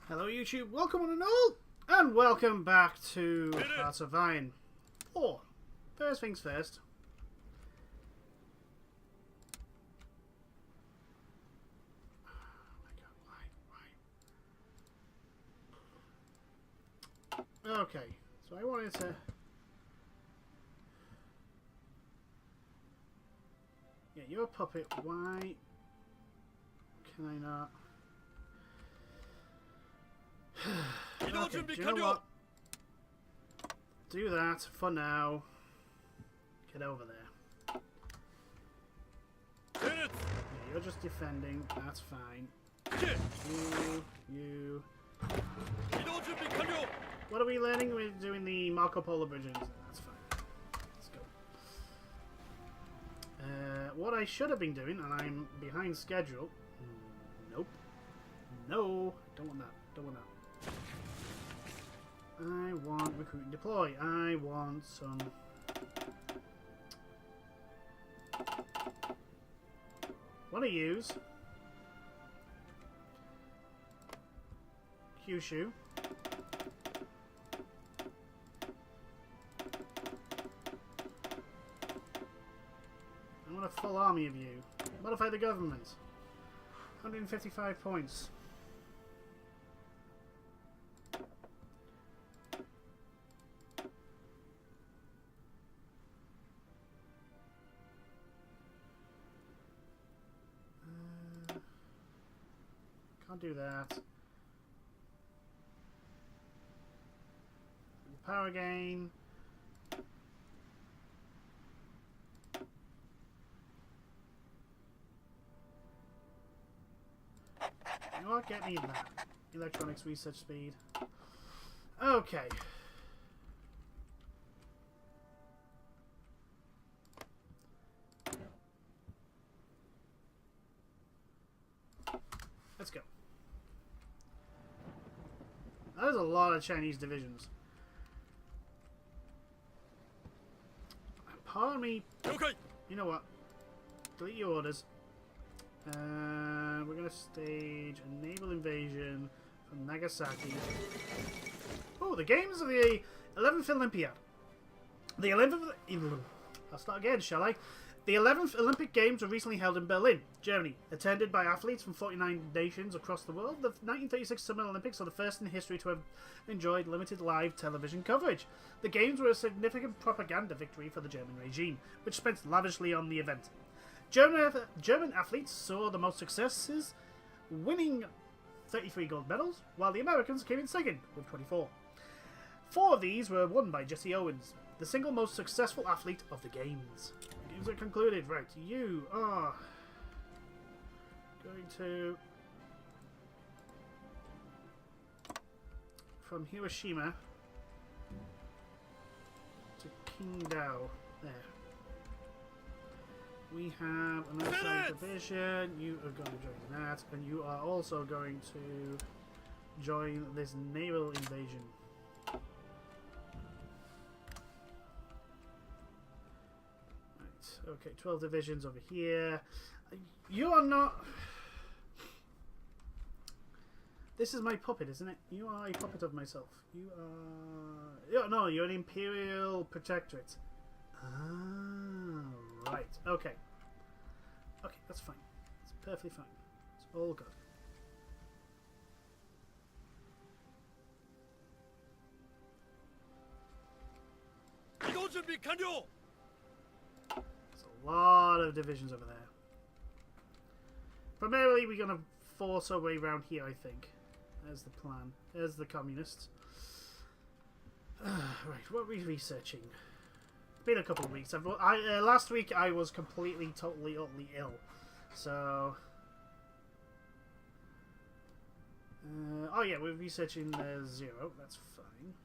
Hello YouTube, welcome on and all, and welcome back to Hearts of Iron 4. First things first. Oh my god, why? Okay, so I wanted to... Yeah, you're a puppet, why can I not... Okay, do you know what? Do that for now. Get over there. Yeah, you're just defending. That's fine. You. What are we learning? We're doing the Marco Polo bridges. That's fine. Let's go. What I should have been doing, and I'm behind schedule. Nope. No. Don't want that. Don't want that. I want recruit and deploy. I want some... What I use? Kyushu. I want a full army of you. Modify the government. 155 points. Can't do that. Power gain. You know what? Get me that. Electronics research speed. Okay. Let's go. That is a lot of Chinese divisions. Pardon me. Okay. You know what? Delete your orders. We're going to stage a naval invasion from Nagasaki. Oh, the games of the 11th Olympiad. The 11th... I'll start again, shall I? The 11th Olympic Games were recently held in Berlin, Germany. Attended by athletes from 49 nations across the world, the 1936 Summer Olympics are the first in history to have enjoyed limited live television coverage. The Games were a significant propaganda victory for the German regime, which spent lavishly on the event. German athletes saw the most successes, winning 33 gold medals, while the Americans came in second, with 24. 4 of these were won by Jesse Owens, the single most successful athlete of the Games. Games are concluded. Right, you are going to... From Hiroshima to Qingdao. There. We have another division. You are going to join that, and you are also going to join this naval invasion. Okay, 12 divisions over here. You are not... This is my puppet, isn't it? You are a puppet of myself. You are... No, you're an Imperial Protectorate. Ah, right. Okay. Okay, that's fine. It's perfectly fine. It's all good. A lot of divisions over there. Primarily, we're going to force our way around here, I think. There's the plan. There's the communists. Right, what are we researching? It's been a couple of weeks. Last week, I was completely, totally, utterly ill. So... oh yeah, we're researching 0. That's fine.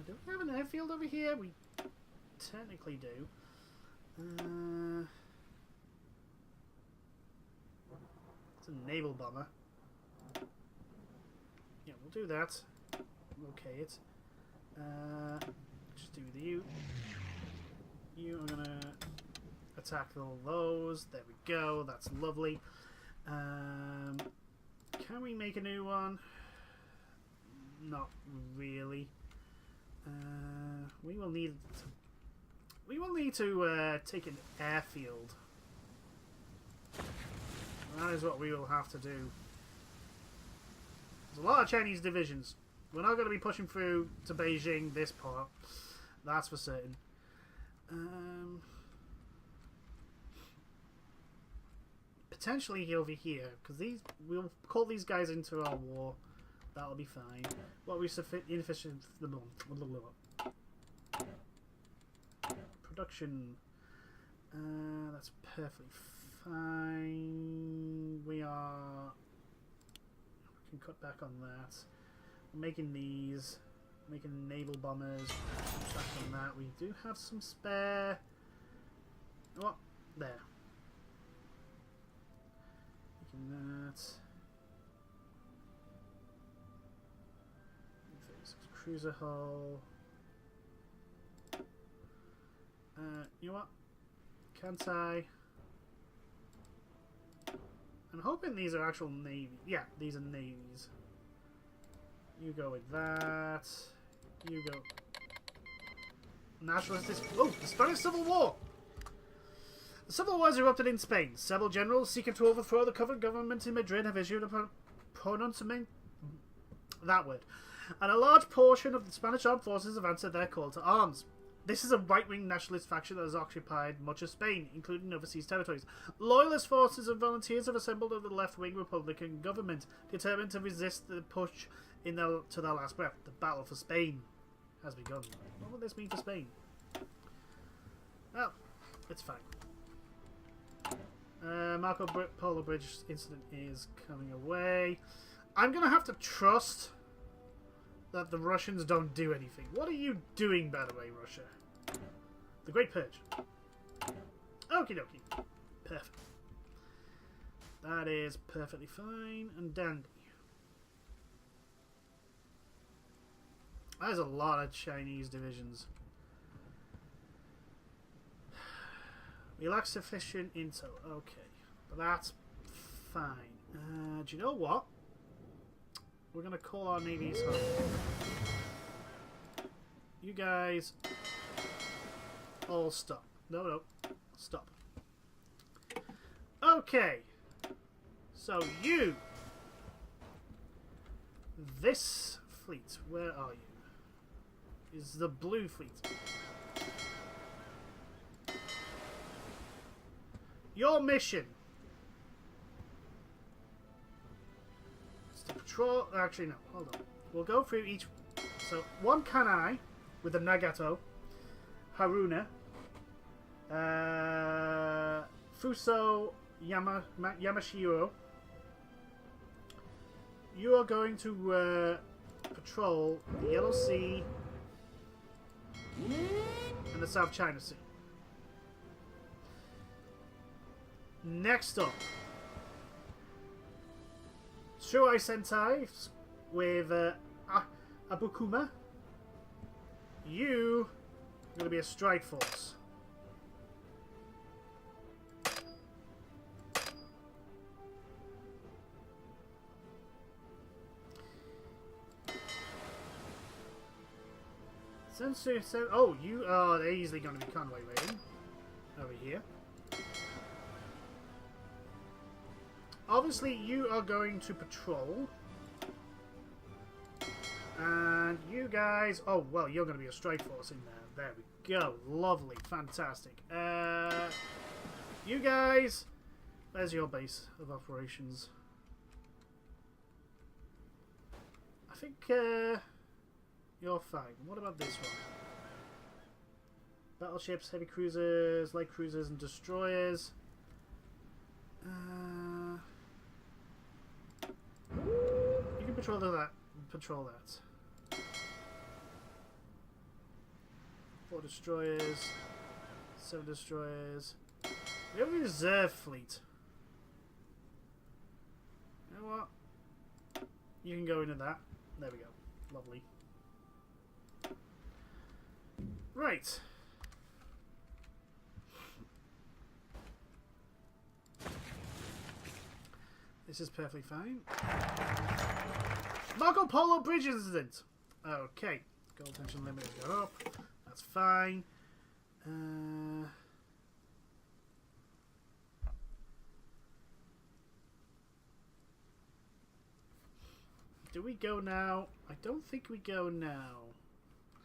Do we have an airfield over here? We technically do. It's a naval bomber. Yeah, we'll do that. Okay, it. Just do you. You are gonna attack all those. There we go. That's lovely. Can we make a new one? not really. We will need to take an airfield. That is what we will have to do. There's a lot of Chinese divisions. We're not going to be pushing through to Beijing this part. That's for certain. Potentially over here, because we'll call these guys into our war. That'll be fine. What we inefficient production. That's perfectly fine. We can cut back on that. We're making these. Making naval bombers. Back on that. We do have some spare. What? There. Making that. Cruiser hull. You know what? Can't I? I'm hoping these are actual navy. Yeah, these are navies. You go with that. You go. Nationalist. Oh, the Spanish Civil War! The Civil War has erupted in Spain. Several generals seeking to overthrow the current government in Madrid have issued a pronouncement. That word. And a large portion of the Spanish armed forces have answered their call to arms. This is a right-wing nationalist faction that has occupied much of Spain, including overseas territories. Loyalist forces and volunteers have assembled under the left-wing Republican government, determined to resist the push to their last breath. The battle for Spain has begun. What will this mean for Spain? Well, it's fine. Marco Polo Bridge incident is coming away. I'm going to have to trust that the Russians don't do anything. What are you doing, by the way, Russia? The Great Purge. Okie dokie. Perfect. That is perfectly fine and dandy. There's a lot of Chinese divisions. We lack sufficient intel. Okay. But that's fine. Do you know what? We're going to call our navies home. You guys all stop. No. Stop. Okay. So you. This fleet. Where are you? Is the blue fleet. Your mission. To patrol. Actually, no. Hold on. We'll go through each. So, one Kanai with the Nagato, Haruna, Fuso Yamashiro. You are going to patrol the Yellow Sea and the South China Sea. Next up. Shuai Sentai with Abukuma. You are going to be a strike force. Oh, you are easily going to be convoy raiding over here. Obviously, you are going to patrol. And you guys... Oh, well, you're going to be a strike force in there. There we go. Lovely. Fantastic. You guys... There's your base of operations. I think you're fine. What about this one? Battleships, heavy cruisers, light cruisers, and destroyers. You can patrol that. Patrol that. 4 destroyers, 7 destroyers. We have a reserve fleet. You know what? You can go into that. There we go. Lovely. Right. This is perfectly fine. Marco Polo Bridge incident. Okay. Gold tension limit has gone up. That's fine. Do we go now? I don't think we go now.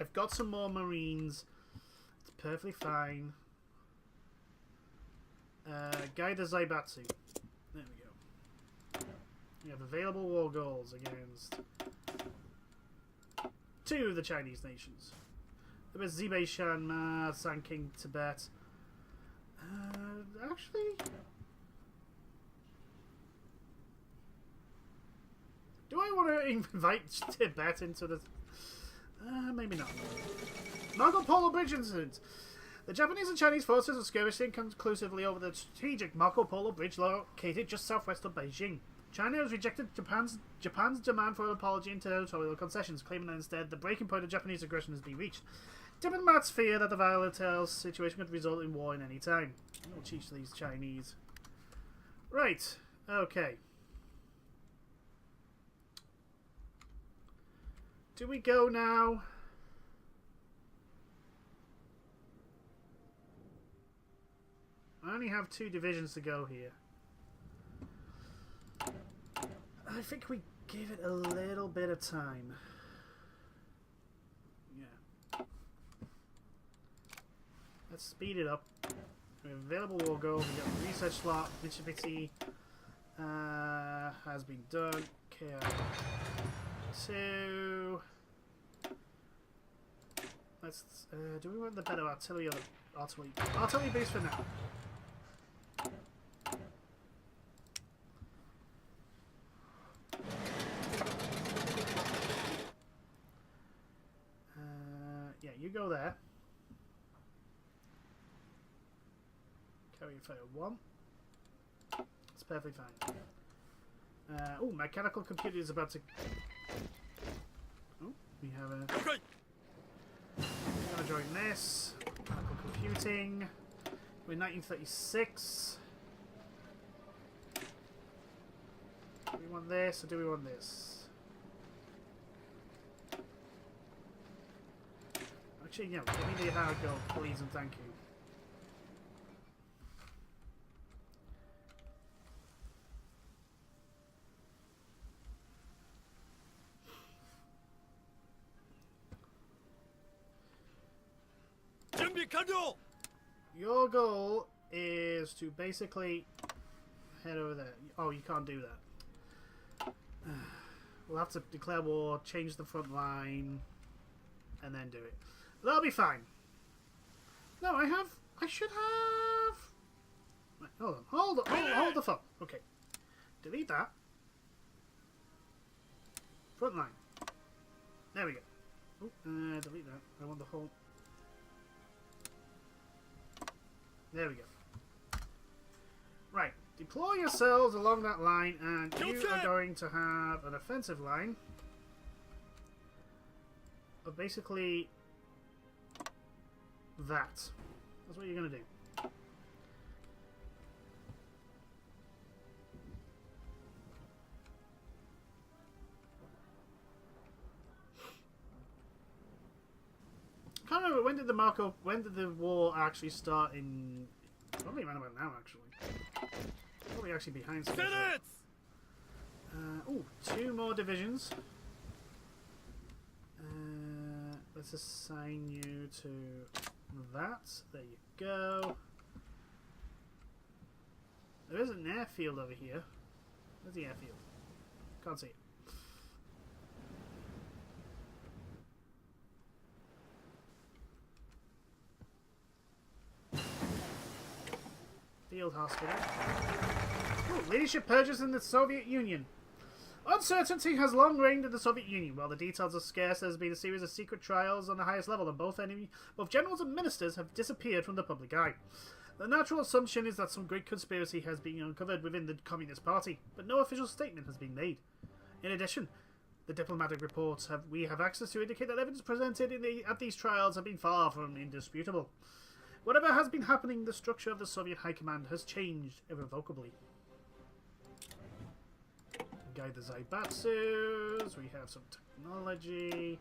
I've got some more Marines. It's perfectly fine. Guide the Zaibatsu. There we go. We have available war goals against 2 of the Chinese nations. There was Zibei, Shanma, San King, Tibet. Actually... Do I want to invite Tibet into the... maybe not. Marco Polo Bridge incident. The Japanese and Chinese forces are skirmishing conclusively over the strategic Marco Polo Bridge located just southwest of Beijing. China has rejected Japan's demand for an apology and territorial concessions, claiming that instead the breaking point of Japanese aggression has been reached. Diplomats fear that the volatile situation could result in war in any time. I'll teach these Chinese. Right. Okay. Do we go now? I only have 2 divisions to go here. I think we give it a little bit of time. Yeah. Let's speed it up. We have available war goals. We got a research slot. Mitsubishi has been done. KI2. Let's. Do we want the better artillery or the artillery? Artillery base for now. Yeah, you go there. Carry fire 1. It's perfectly fine. Oh, mechanical computer is about to. Oh, we have a. Okay. We're gonna join this. Mechanical computing. We're in 1936. Do we want this or do we want this? Actually, yeah, give me the hard gold, please and thank you. Your goal is to basically head over there. Oh, you can't do that. We'll have to declare war, change the front line, and then do it. That'll be fine. No, I should have... Right, hold on. Hold the phone. Okay. Delete that. Front line. There we go. Oh, delete that. I want the whole... There we go. Right. Deploy yourselves along that line, and you are going to have an offensive line of basically that. That's what you're going to do. I can't remember, when did the war actually start in... Probably around about now, actually. Probably actually behind schedule. Oh, 2 more divisions. Let's assign you to that. There you go. There is an airfield over here. Where's the airfield? Can't see it. Field hospital. Ooh, leadership purges in the Soviet Union. Uncertainty has long reigned in the Soviet Union. While the details are scarce, there has been a series of secret trials on the highest level, and both generals and ministers have disappeared from the public eye. The natural assumption is that some great conspiracy has been uncovered within the Communist Party, but no official statement has been made. In addition, the diplomatic reports we have access to indicate that evidence presented at these trials have been far from indisputable. Whatever has been happening, the structure of the Soviet High Command has changed irrevocably. guide the Zaibatsus. We have some technology.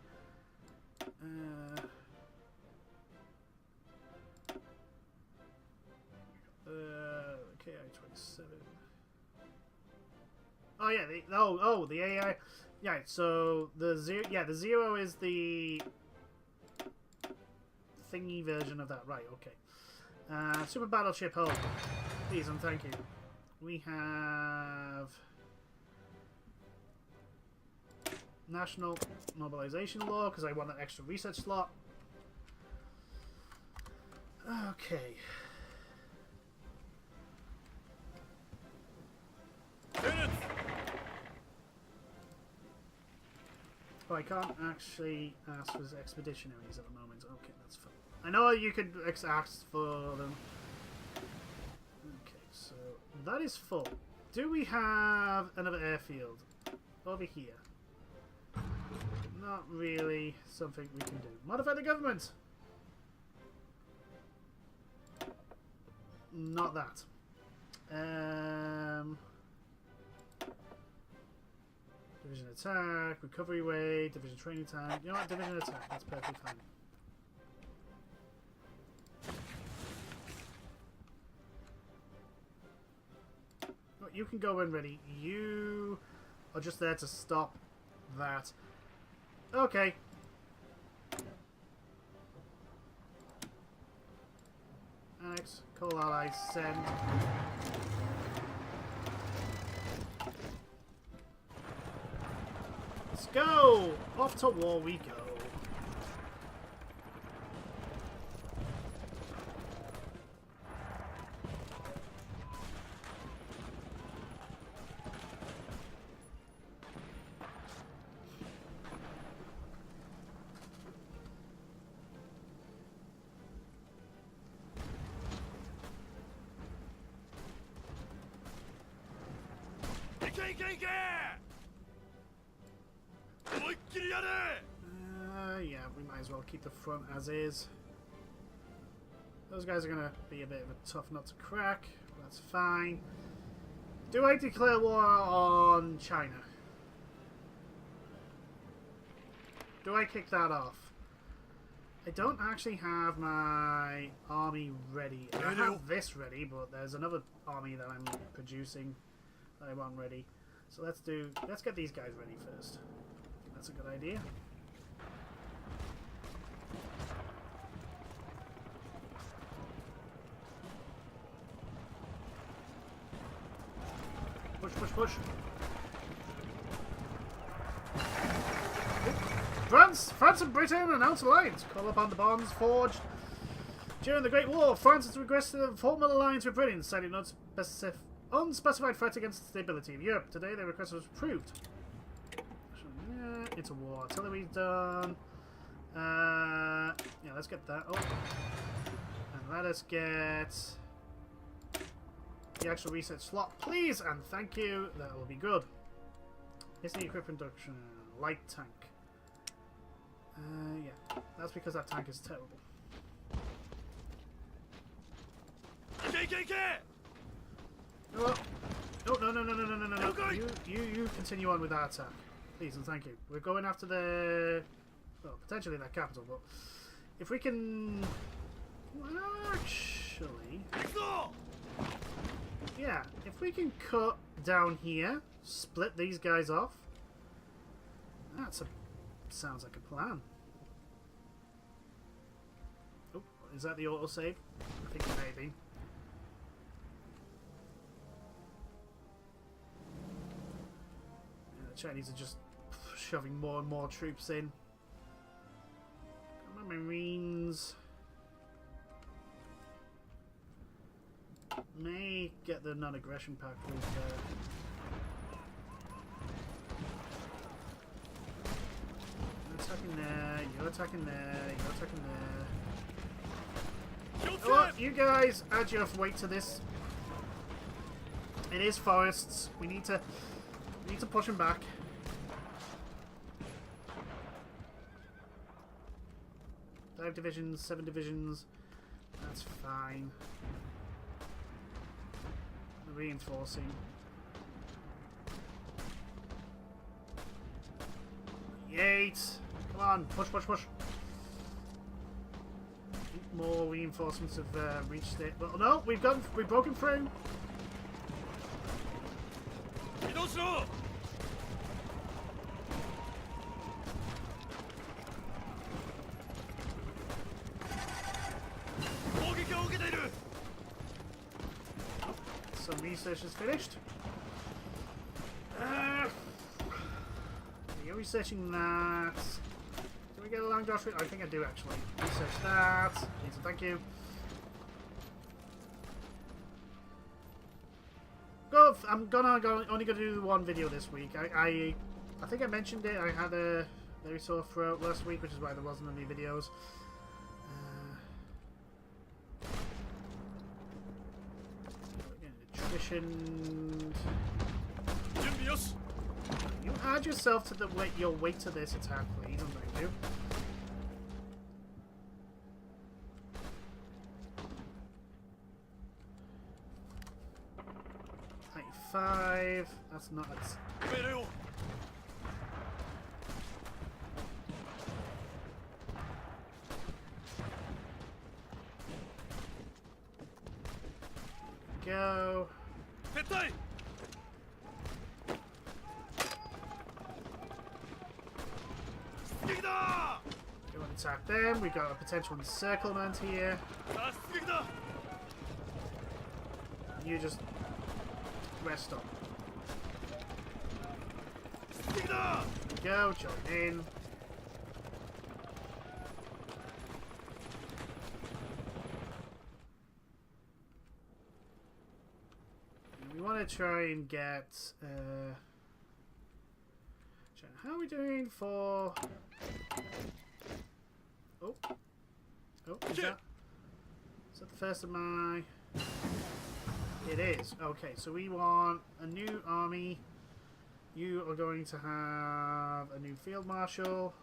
KI-27. Oh yeah, the AI. Yeah, so the zero is the thingy version of that. Right, okay. Super battleship hull. Please and thank you. We have national mobilization law because I want an extra research slot. Okay. Oh, I can't actually ask for expeditionaries at the moment. Okay, that's fine. I know you could ask for them. Okay, so that is full. Do we have another airfield over here? Not really something we can do. Modify the government! Not that. Division attack, recovery weight, division training time. You know what? Division attack. That's perfectly fine. Oh, you can go when ready. You are just there to stop that. Okay. Annex, call allies, send. Let's go! Off to war we go. Yeah, we might as well keep the front as is. Those guys are going to be a bit of a tough nut to crack. That's fine. Do I declare war on China? Do I kick that off? I don't actually have my army ready. I have this ready, but there's another army that I'm producing that I want ready. So let's get these guys ready first. I think that's a good idea. Push, push, push. France and Britain announce alliance. Call upon the bonds forged during the Great War. France has requested a formal alliance with Britain, citing unspecified threat against the stability of Europe. Today, their request was approved. It's a war. Artillery's done. Yeah, let's get that. Oh, and let us get the actual research slot, please, and thank you. That will be good. It's the equipment production. Light tank. Yeah, that's because that tank is terrible. Oh, no. You continue on with that attack. Please and thank you. We're going after the... well, potentially that capital, but... if we can... actually... yeah, if we can cut down here, split these guys off... that's a... sounds like a plan. Oh, is that the autosave? I think it may be. Yeah, the Chinese are just shoving more and more troops in. Come on, Marines. May get the non-aggression pact with attacking there, you're attacking there, you're attacking there. Oh, you guys add your weight to this. It is forests. We need to push them back. Five divisions, 7 divisions. That's fine. Reinforcing. 28. Come on, push, push, push. More reinforcements have reached it. But no, we've broken through. Some research is finished. You're researching that. Do we get a long dodge? I think I do actually. Research that. Please, thank you. Go. I'm only gonna do one video this week. I think I mentioned it. I had a very sore throat last week, which is why there wasn't any videos. Attrition. You add yourself to your weight to this attack, please. I'm going to. 95. That's not. Go. Go and attack them. We've got a potential encirclement here. You just rest up. Go, join in. We want to try and get. How are we doing for? Oh, is that the first of my? It is. Okay, so we want a new army. You are going to have a new field marshal.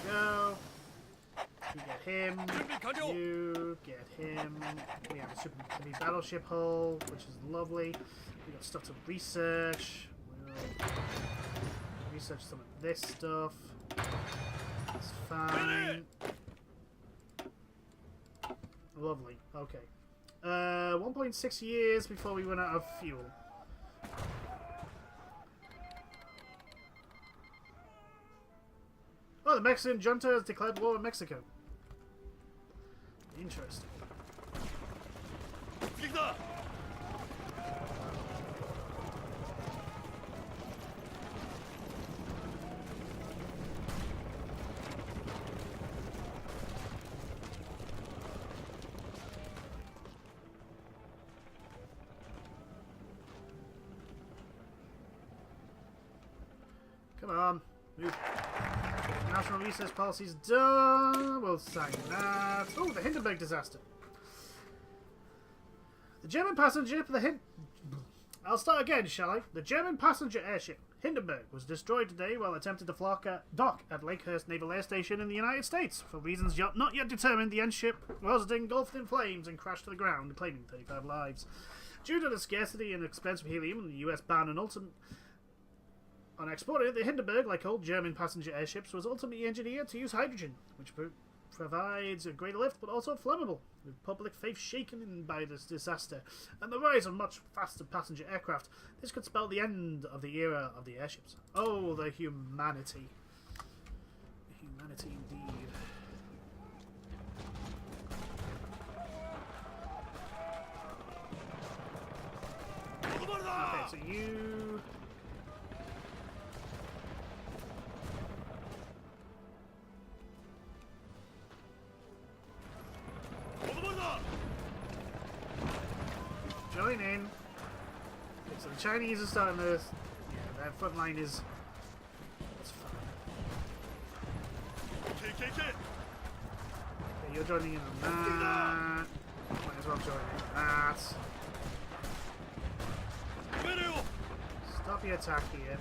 Go. You get him. You get him. We have a super heavy battleship hull, which is lovely. We got stuff to research. We'll research some of this stuff. That's fine. Lovely. Okay. 1.6 years before we run out of fuel. Oh, the Mexican junta has declared war on Mexico. Interesting. Come on, move. National research policy's done. We'll sign that. Oh, the Hindenburg disaster. The German passenger, I'll start again, shall I? The German passenger airship Hindenburg was destroyed today while attempting to dock at Lakehurst Naval Air Station in the United States. For reasons not yet determined, the ship was engulfed in flames and crashed to the ground, claiming 35 lives. Due to the scarcity and expense of helium and the US ban on exporting, the Hindenburg, like all German passenger airships, was ultimately engineered to use hydrogen, which provides a greater lift but also flammable. With public faith shaken by this disaster and the rise of much faster passenger aircraft, this could spell the end of the era of the airships. Oh, the humanity. Humanity indeed. Okay, so you... join in. Okay, so the Chinese are starting to... Yeah, their front line is... That's fine. Okay, you're joining in on that. Might as well join in on that. Stop your attack here.